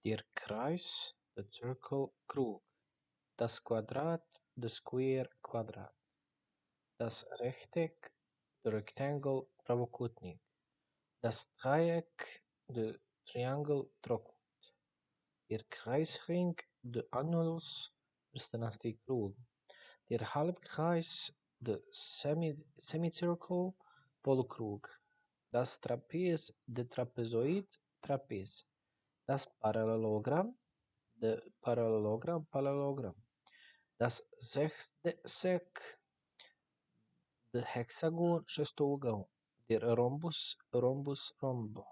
Der Kreis, der Circle, Krug. Das Quadrat, the Square, Quadrat. Das Rechteck, the Rectangle, Pravokutnik. Das Dreieck, the Triangle, Trokut. Der Kreisring, the Annulus, Prstenasti Krug. Der Halbkreis, the Semicircle, Polkrug. Das Trapez, the Trapezoid, Trapez. Das Parallelogramm, the Parallelogramm, Parallelogramm. Das Sechseck, the Hexagon, Šestougao. Der Rhombus, Rhombus, Rhombo.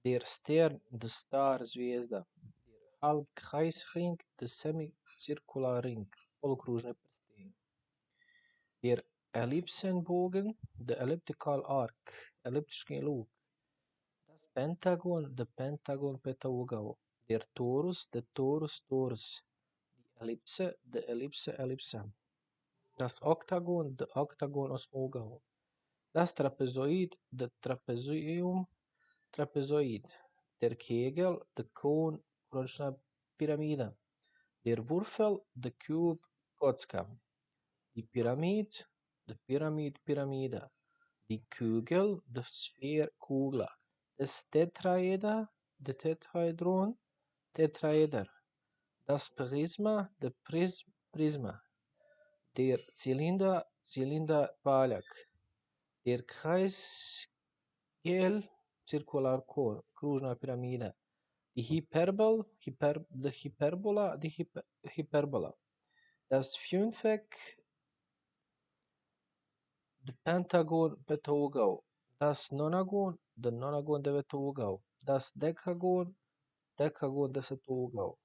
Der Stern, the Star, Звезда. Der Halbkreisring, the Semicircular-Ring, Polokružne prstenje. Der Ellipsenbogen, the Elliptical Arc, Elliptički luk. Das Pentagon, the Pentagon, Pentaugao. Der Torus, the Torus, Torus. Die Ellipse, the Ellipse, Ellipse. Das Oktagon, the Octagon, Osmugao. Das Trapezoid, the Trapezium, Trapezoid. Der Kegel, the Cone, Krončna piramida. Der Würfel, the Cube, Kocka. Die Pyramid, the Pyramid, Pyramida. Die Kugel, the Sphere, Kugla. Das Tetraeder, the Tetraedron, Tetraeder. Das Prisma, the Prisma. Der Zylinder, Zylinder, Paljak. Der Kreisgel, Circular Core, Kružna piramida. Die the Hyperbola, die Hyperbola. Das Fünfeck, the Pentagon, Pentaugao. Das Nonagon, the Nonagon, Devetougao. Das Decagon, Decagon, Desetougao.